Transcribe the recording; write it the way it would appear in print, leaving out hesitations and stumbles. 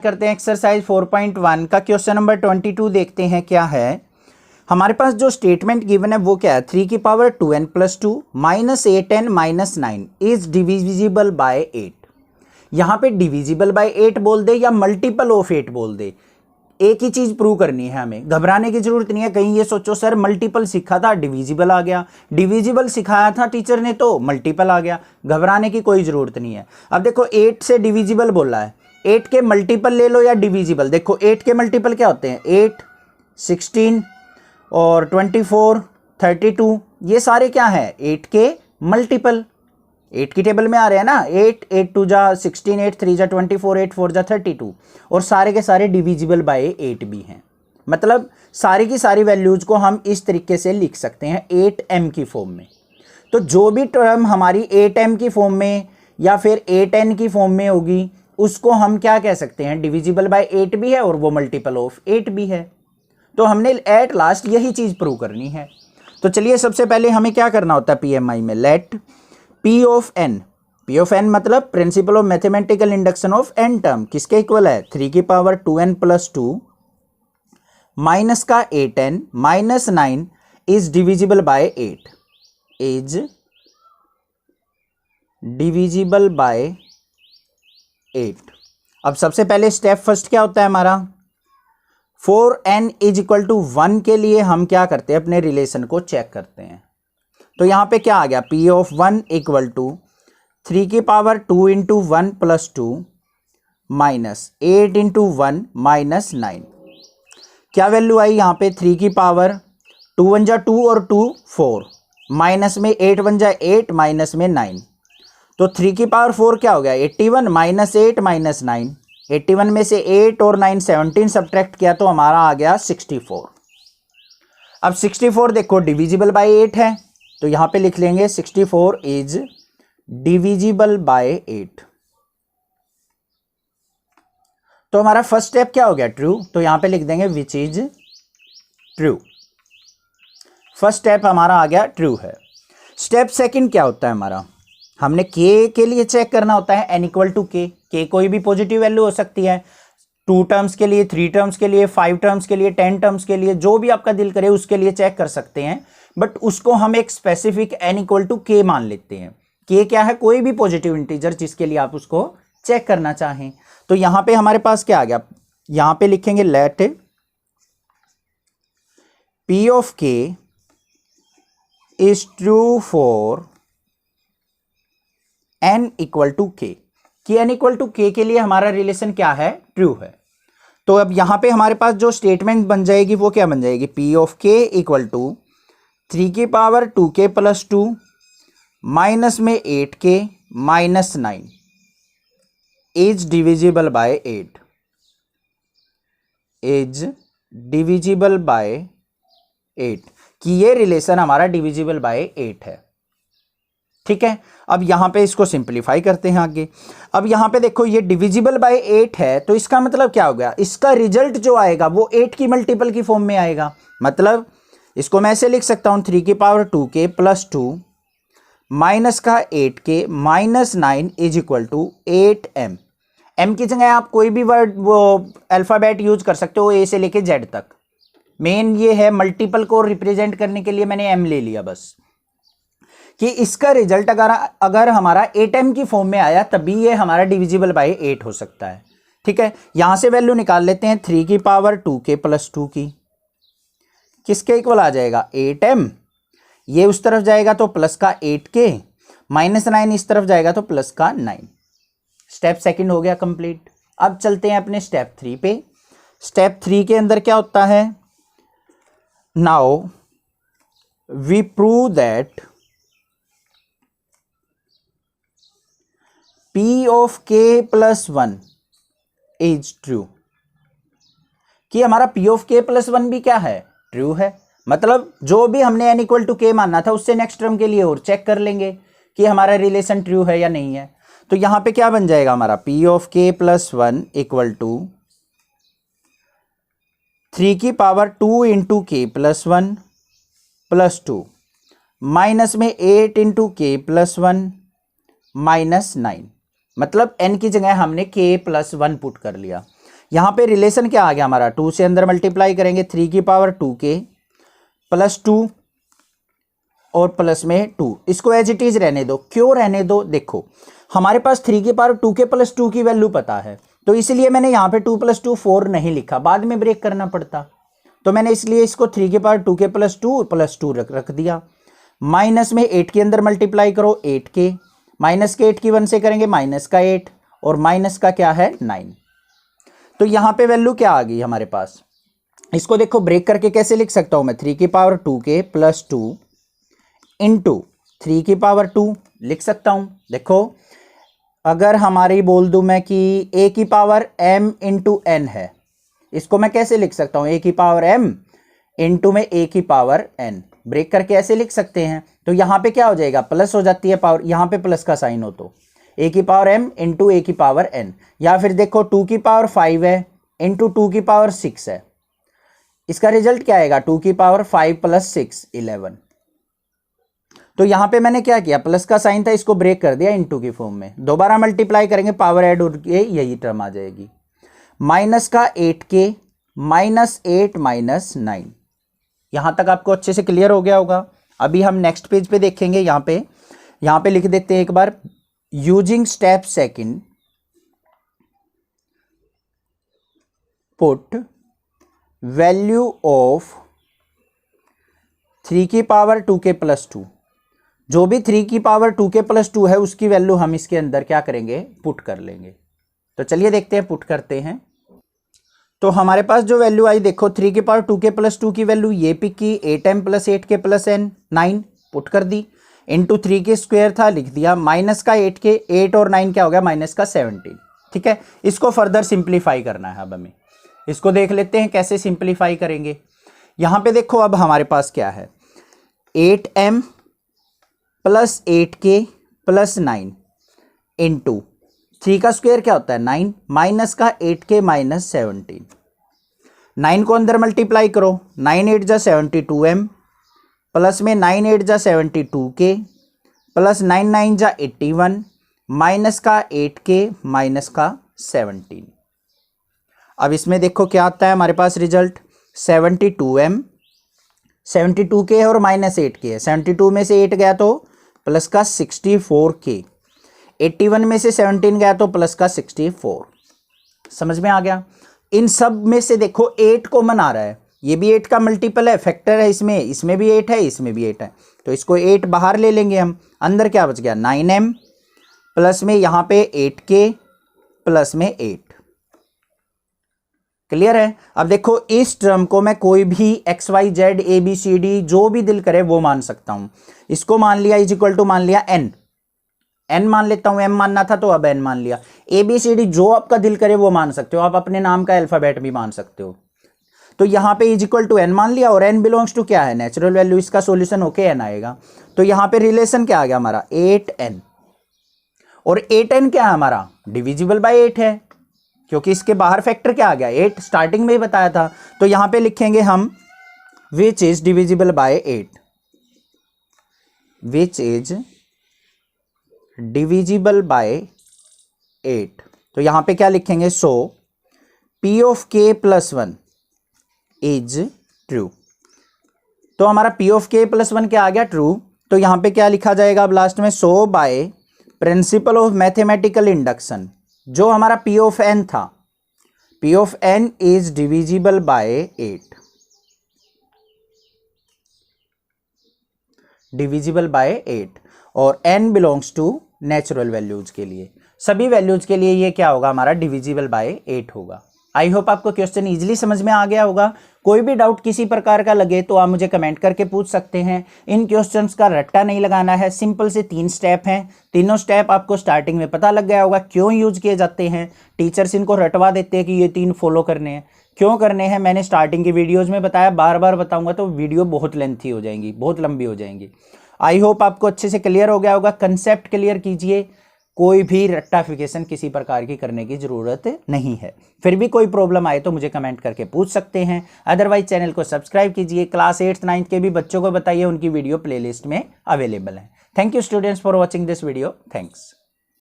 करते हैं एक्सरसाइज 4.1 का क्वेश्चन नंबर 22 देखते हैं क्या है। हमारे पास जो स्टेटमेंट गिवन है वो क्या है, 3 की power 2n plus 2 minus 8n minus 9 is divisible by 8। यहाँ पे डिविजिबल बाय 8 बोल दे या मल्टीपल ऑफ 8 बोल दे, एक ही चीज प्रूव करनी है, हमें घबराने की जरूरत नहीं है। कहीं ये सोचो सर मल्टीपल सीखा था डिविजिबल आ गया, डिविजिबल सिखाया था टीचर ने तो मल्टीपल आ गया, घबराने की कोई जरूरत नहीं है। अब देखो 8 से डिविजिबल बोला है, 8 के मल्टीपल ले लो या डिविजिबल। देखो 8 के मल्टीपल क्या होते हैं, 8, 16 और 24, 32, ये सारे क्या है 8 के मल्टीपल। 8 की टेबल में आ रहे हैं ना, 8, 8 2 जा 16, 8 3 जा 24, 8 4 जा 32, और सारे के सारे डिविजिबल बाय 8 भी हैं। मतलब सारी की सारी वैल्यूज को हम इस तरीके से लिख सकते हैं 8m की फॉर्म में। तो जो भी टर्म हमारी 8m की फॉर्म में या फिर 8n की फॉर्म में होगी उसको हम क्या कह सकते हैं, डिविजिबल बाय 8 भी है और वो मल्टीपल ऑफ 8 भी है। तो हमने एट लास्ट यही चीज प्रूव करनी है। तो चलिए सबसे पहले हमें क्या करना होता है पीएमआई में, लेट P ऑफ n मतलब principal of mathematical induction of n term किसके इक्वल है, 3 की पावर 2n प्लस 2 माइनस का 8n minus 9 is divisible by 8, is divisible by 8। अब सबसे पहले स्टेप फर्स्ट क्या होता है हमारा, 4n इज इक्वल टू 1 के लिए हम क्या करते हैं, अपने रिलेशन को चेक करते हैं। तो यहां पे क्या आ गया, P ऑफ 1 इक्वल टू 3 की power 2 into 1 plus 2 minus 8 into 1 minus 9। क्या वैल्यू आई यहाँ पे, 3 की पावर 2 1 जा 2 और 2 4 माइनस में 8 1 जा 8 माइनस में 9। तो 3 की पावर 4 क्या हो गया, 81 माइनस 8 माइनस 9। 81 में से 8 और 9 17 सब्ट्रैक्ट किया तो हमारा आ गया 64। अब 64 देखो डिविजिबल बाय 8 है, तो यहां पे लिख लेंगे 64 इज डिविजिबल बाय 8। तो हमारा फर्स्ट स्टेप क्या हो गया, ट्रू। तो यहां पे लिख देंगे which is true. First step हमारा आ गया ट्रू है। स्टेप सेकंड क्या होता है हमारा, हमने के लिए चेक करना होता है n इक्वल टू के कोई भी पॉजिटिव वैल्यू हो सकती है, 2 टर्म्स के लिए, 3 टर्म्स के लिए, 5 टर्म्स के लिए, 10 टर्म्स के लिए, जो भी आपका दिल करे उसके लिए चेक कर सकते हैं। बट उसको हम एक स्पेसिफिक n इक्वल टू के मान लेते हैं। के क्या है, कोई भी पॉजिटिव इंटीजर जिसके लिए आप उसको चेक करना चाहें। तो यहां पे हमारे पास क्या आ गया, यहां पे लिखेंगे let P of k is true for n equal to k, कि n इक्वल टू के लिए हमारा रिलेशन क्या है, ट्रू है। तो अब यहां पे हमारे पास जो स्टेटमेंट बन जाएगी वो क्या बन जाएगी, P of k equal to 3 की पावर 2k प्लस 2 माइनस में 8k minus 9 is divisible by 8, is divisible by 8, कि ये रिलेशन हमारा डिविजिबल बाय 8 है। ठीक है, अब यहां पे इसको सिंपलीफाई करते हैं आगे। अब यहां पे देखो ये डिविजिबल बाय 8 है, तो इसका मतलब क्या हो गया, इसका रिजल्ट जो आएगा वो 8 की मल्टीपल की फॉर्म में आएगा। मतलब इसको मैं ऐसे लिख सकता हूं 3 की पावर 2k प्लस 2 माइनस का 8k minus 9 is equal to 8m। m की जगह आप कोई भी वर्ड वो अल्फाबेट यूज कर सकते हो, a से लेके z तक। मेन ये है मल्टीपल को रिप्रेजेंट करने के लिए मैंने m ले लिया बस, कि इसका रिजल्ट अगर हमारा 8m की फॉर्म में आया तभी ये हमारा डिविजिबल बाय 8 हो सकता है। ठीक है, यहां से वैल्यू निकाल लेते हैं, 3 की पावर 2k प्लस 2 की किसके इक्वल आ जाएगा, 8m। ये उस तरफ जाएगा तो प्लस का 8k, माइनस 9 इस तरफ जाएगा तो प्लस का 9। स्टेप सेकंड हो गया कंप्लीट। अब चलते हैं अपने स्टेप 3 पे। स्टेप 3 के अंदर क्या होता है, now we prove that P of k plus 1 is true, कि हमारा P ऑफ k प्लस 1 भी क्या है, ट्रू है। मतलब जो भी हमने n इक्वल टू के मानना था उससे नेक्स्ट टर्म के लिए और चेक कर लेंगे कि हमारा रिलेशन ट्रू है या नहीं है। तो यहां पे क्या बन जाएगा हमारा, P of k plus 1 equal to 3 की power 2 into k plus 1 plus 2 minus में 8 इंटू k प्लस 1 माइनस 9। मतलब n की जगह हमने k प्लस 1 पुट कर लिया। यहाँ पे रिलेशन क्या आ गया हमारा, 2 से अंदर मल्टीप्लाई करेंगे 3 की पावर 2k प्लस 2 और प्लस में 2, इसको एज इट इज रहने दो। क्यों रहने दो, देखो हमारे पास 3 की पावर 2k प्लस 2 की वैल्यू पता है, तो इसलिए मैंने यहाँ पे 2 + 2 4 नहीं लिखा, बाद में ब्रेक करना पड़ता, तो मैंने इसलिए इसको 3 की पावर 2k प्लस 2 रख दिया। माइनस में 8 के अंदर मल्टीप्लाई करो 8k, माइनस के 8 की 1 से करेंगे माइनस का 8 और माइनस का क्या है 9। तो यहाँ पे वैल्यू क्या आ गई हमारे पास, इसको देखो ब्रेक करके कैसे लिख सकता हूं मैं, 3 की पावर 2k प्लस 2 इंटू 3 की पावर 2 लिख सकता हूं। देखो अगर हमारी बोल दूं मैं कि a की पावर m इंटू n है, इसको मैं कैसे लिख सकता हूं, a की पावर m इंटू में a की पावर n, ब्रेक करके ऐसे लिख सकते हैं। तो यहाँ पे क्या हो जाएगा, प्लस हो जाती है पावर, यहाँ पे प्लस का साइन हो तो a की पावर m इंटू a की पावर n, या फिर देखो 2 की पावर 5 है इंटू 2 की पावर 6 है, इसका रिजल्ट क्या आएगा 2 की पावर 5 प्लस 6 11। तो यहां पे मैंने क्या किया, प्लस का साइन था इसको ब्रेक कर दिया इनटू की फॉर्म में, दोबारा मल्टीप्लाई करेंगे पावर ऐड होके यही टर्म आ जाएगी, माइनस का 8k माइनस 8 माइनस 9। यहां तक आपको अच्छे से क्लियर हो गया होगा। अभी हम नेक्स्ट पेज पे देखेंगे, यहां पे लिख देते हैं एक बार, using step second put value of 3 की पावर 2k प्लस 2, जो भी 3 की पावर 2k प्लस 2 है उसकी वैल्यू हम इसके अंदर क्या करेंगे, पुट कर लेंगे। तो चलिए देखते हैं, पुट करते हैं। तो हमारे पास जो वैल्यू आई देखो, 3 की पावर 2k प्लस 2 की वैल्यू ये पिक की, 8m plus 8k plus n 9 put कर दी, इंटू 3 के स्क्वायर था लिख दिया, माइनस का 8k, 8 और 9 क्या हो गया माइनस का 17। ठीक है, इसको फर्दर सिंप्लीफाई करना है। अब हमें इसको देख लेते हैं कैसे सिंप्लीफाई करेंगे। यहां पे देखो अब हमारे पास क्या है, 8m plus 8k plus 9 into 3 का स्क्वायर क्या होता है 9, माइनस का 8k माइनस 17, 9 को अंदर मल्टीप्लाई करो, 9 8 जा 72m प्लस में 9 8 जा 72k प्लस 9 9 जा 81 माइनस का 8k माइनस का 17। अब इसमें देखो क्या आता है हमारे पास रिजल्ट, 72m 72k और माइनस 8k है, 72 में से 8 गया तो प्लस का 64k, 81 में से 17 गया तो प्लस का 64। समझ में आ गया। इन सब में से देखो 8 कॉमन आ रहा है, ये भी 8 का मल्टीपल है, फैक्टर है इसमें भी 8 है, इसमें भी 8 है, तो इसको 8 बाहर ले लेंगे हम, अंदर क्या बच गया 9m प्लस में यहाँ पे 8k प्लस में 8। क्लियर है। अब देखो इस टर्म को मैं कोई भी X Y Z A B C D जो भी दिल करे वो मान सकता हूं। इसको मान लिया इज इक्वल टू मान लिया एन मान लेता हूं, एम मानना था तो अब एन मान लिया। ए बी सी डी जो आपका दिल करे वो मान सकते हो, आप अपने नाम का अल्फाबेट भी मान सकते हो। तो यहां पे इज इक्वल टू एन मान लिया और एन बिलोंग्स टू क्या है नेचुरल वैल्यू, इसका सोल्यूशन होके एन आएगा। तो यहां पे रिलेशन क्या आ गया हमारा 8n, और 8n क्या है हमारा डिविजिबल बाय 8 है, क्योंकि इसके बाहर फैक्टर क्या आ गया 8, स्टार्टिंग में ही बताया था। तो यहां पे लिखेंगे हम which is divisible by 8, which is divisible by 8। तो यहां पे क्या लिखेंगे, सो p of k plus 1 is true. तो हमारा p ऑफ k प्लस 1 क्या आ गया ट्रू। तो यहां पे क्या लिखा जाएगा अब लास्ट में, so by principle of mathematical induction, जो हमारा p ऑफ n था, p of n is divisible by 8, divisible by 8, और n belongs to natural values के लिए, सभी वैल्यूज के लिए ये क्या होगा हमारा डिविजिबल बाय 8 होगा। आई होप आपको क्वेश्चन इजीली समझ में आ गया होगा। कोई भी डाउट किसी प्रकार का लगे तो आप मुझे कमेंट करके पूछ सकते हैं। इन क्वेश्चंस का रट्टा नहीं लगाना है, सिंपल से 3 स्टेप हैं, तीनों स्टेप आपको स्टार्टिंग में पता लग गया होगा क्यों यूज किए जाते हैं। टीचर्स इनको रटवा देते हैं कि ये 3 फॉलो करने हैं, क्यों करने हैं मैंने स्टार्टिंग की वीडियोज़ में बताया, बार बार बताऊँगा तो वीडियो बहुत लेंथी हो जाएंगी, बहुत लंबी हो जाएंगी। आई होप आपको अच्छे से क्लियर हो गया होगा। कंसेप्ट क्लियर कीजिए, कोई भी रट्टाफिकेशन किसी प्रकार की करने की ज़रूरत नहीं है। फिर भी कोई प्रॉब्लम आए तो मुझे कमेंट करके पूछ सकते हैं, अदरवाइज चैनल को सब्सक्राइब कीजिए। क्लास 8th 9th के भी बच्चों को बताइए, उनकी वीडियो प्लेलिस्ट में अवेलेबल है। Thank you students for watching this video, thanks.